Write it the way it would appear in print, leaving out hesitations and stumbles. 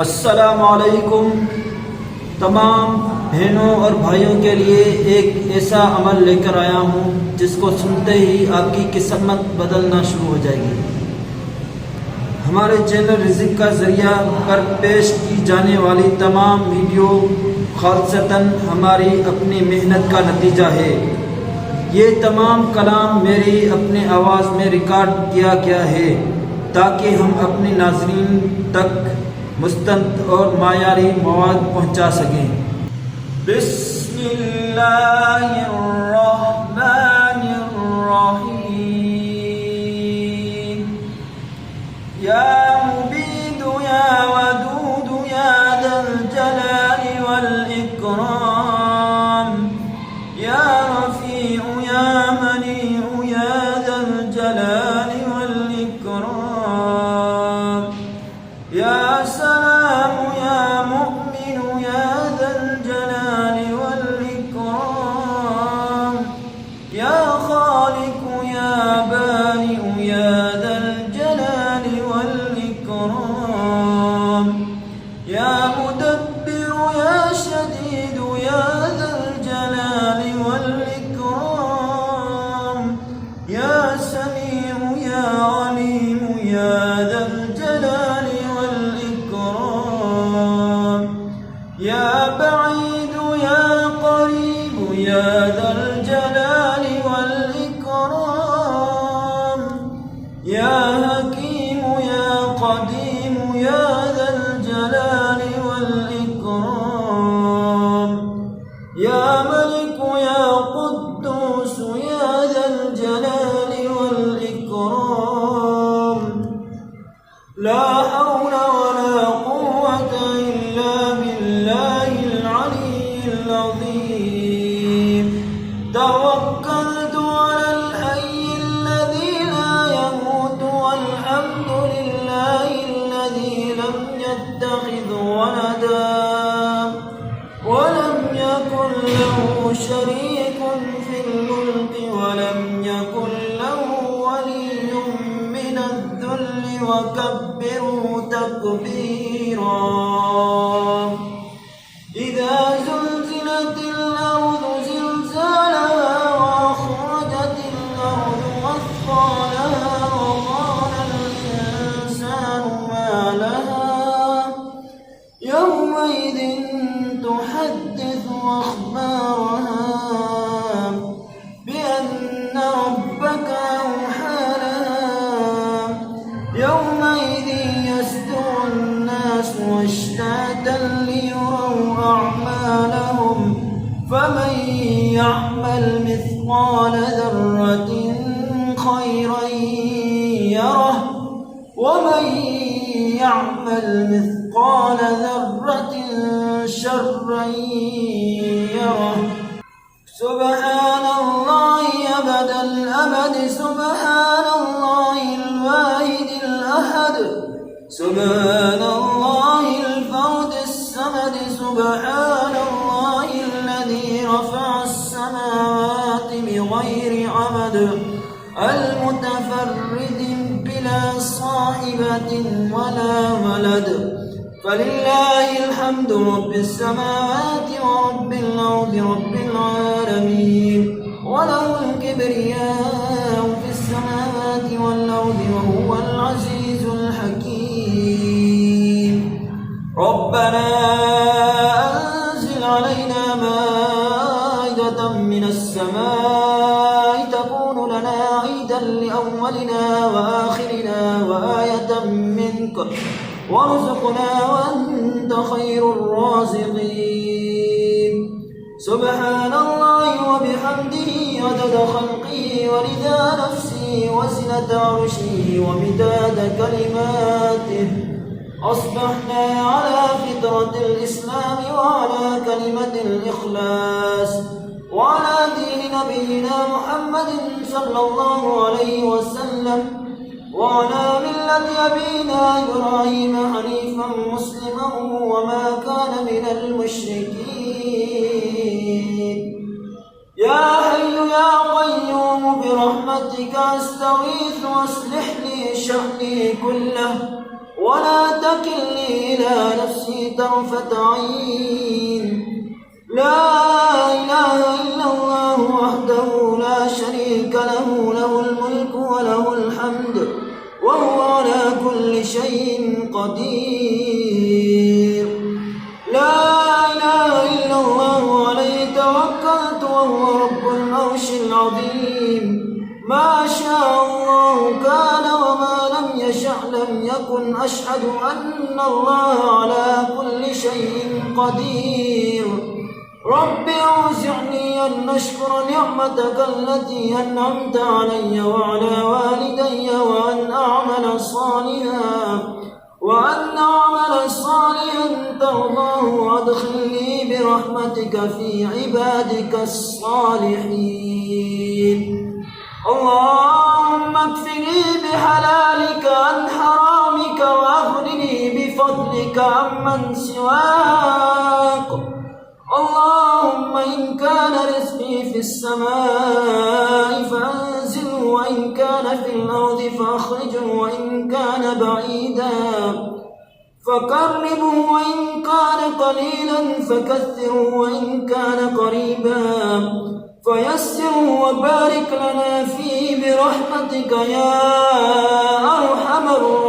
अस्सलाम वालेकुम। तमाम बहनों और भाइयों के लिए एक ऐसा अमल लेकर आया हूँ जिसको सुनते ही आपकी किस्मत बदलना शुरू हो जाएगी। हमारे चैनल रिज़्क़ का ज़रिया पर पेश की जाने वाली तमाम वीडियो खालसतन हमारी अपनी मेहनत का नतीजा है। ये तमाम कलाम मेरी अपनी आवाज़ में रिकॉर्ड किया गया है ताकि हम अपने नाज़रीन तक मुस्तंद और मायारी मवाद पहुँचा सकें। बिस्मिल्लाहिर्रहमानिर्रहीम। या मुबीदु या वदूदु या दल जलाली वल इकराम, या रफ़ीउ या मनीउ या दल जलाली वल इकराम, या सलामु या मुअमिनु या दल जलाली वल इकराम, या खालिकु या बारिउ या दल जलाली वल इकराम, या मुदब्बिरु या शदीदु या दल जलाली वल इकराम, या समीउ या अलीमु या दल जलाली वल इकराम, या बईदु या करीबु या दल जलाली वल इकराम, या हकीमु या कदीमु या दल जलाली वल इकराम, या मलिकु या कुद्दूस या दल जलाली वल इकराम। ला हौला वला कुव्वता इल्ला बिल्लाहिल अलिय्यिल अज़ीम। तवक्कलतु अलल हय्यिल लज़ी ला यमूतु वल हम्दु लिल्लाहिल लज़ी लम यत्तखिज़ वलदा व लम यकुन लहु शरीकुन फिल मुल्कि व लम यकुन लहु वलिय्युम मिनज़-ज़ुल्लि वकब्बिरहु तकबीरा। इज़ा ज़ुलज़िलतिल अर्ज़ु ज़िलज़ालहा व अख़रजतिल अर्ज़ु अथक़ालहा व क़ालल इंसानु मा लहा यौमइज़िन तुहद्दिथु अख़बारहा बिअन्ना रब्बका अवहा लहा यौमइज़िन यस्दुरु अन्नासु अश्तातन लियुरौ अअमालहुम फमन यअमल मिथक़ाल ज़र्रतिन खैरन यरह वमन यअमल मिथक़ाल ज़र्रतिन शर्रन यरह। सुब्हानल्लाहि अबदल अबद, सुब्हानल्लाहिल वाहिदिल अहद, सुब्हानल्लाहिल फ़र्दिस समद, सुब्हानल्लाहिल लज़ी रफ़अस समावाति बिग़ैरि अमद, अल मुतफ़र्रिद बिला साहिबतिन वला वलद, फलिल्लाहिल हम्दु रब्बिस समावाति व रब्बिल अर्ज़ि रब्बिल आलमीन, व लहुल किब्रियाउ फिस समावाति वल अर्ज़ि व हुवल अज़ीज़ुल हकीम। रब्बना अंज़िल अलैना माइदतम मिनस समाइ तकूनु लना ईदन लिअव्वलिना व आखिरिना व आयतम मिनक वरज़ुक़ना वअन्त खैरुर राज़िक़ीन। सुब्हानल्लाहि व बिहम्दिही अदद ख़ल्क़िही व रिदा नफ़्सिही व ज़िनता अर्शिही व मिदाद कलिमातिही। अस्बहना अला फ़ित्रतिल इस्लाम व अला कलिमतिल इख़लास व अला दीनि नबिय्यिना मुहम्मदिन सल्लल्लाहु अलैहि वसल्लम व अला मिल्लति अबीना इब्राहीम हनीफ़न मुस्लिमन व मा कान मिनल मुश्रिकीन। या हय्यु या क़य्यूम बिरहमतिका अस्तगीथ अस्लिह ली शअनी कुल्लह वला तकिलनी इला नफ्सी طرفة عين. لا إله إلا الله وحده لا شريك له، له الملك وله الحمد وهو على كل شيء قدير. لا إله إلا الله عليه توكلت وهو رب العرش العظيم. ما شاء الله كان وما لم يشأ لم يكن. أشهد أن الله على كل شيء قدير. رب أوزعني أن أشكر نعمتك التي أنعمت علي وعلى والدي وأن أعمل صالحا ترضاه وأدخلني برحمتك في عبادك الصالحين. اللهم اكفني بحلالك عن حرامك وأغنني بفضلك عمن سواك. اللهم إن كان رزقي في السماء فأنزله، وإن كان في الأرض فأخرجه، وإن كان بعيدا فقربه، وإن كان قليلا فكثره، وإن كان قريبا فيسره، وبارك لنا فيه برحمتك يا أرحم الراحمين.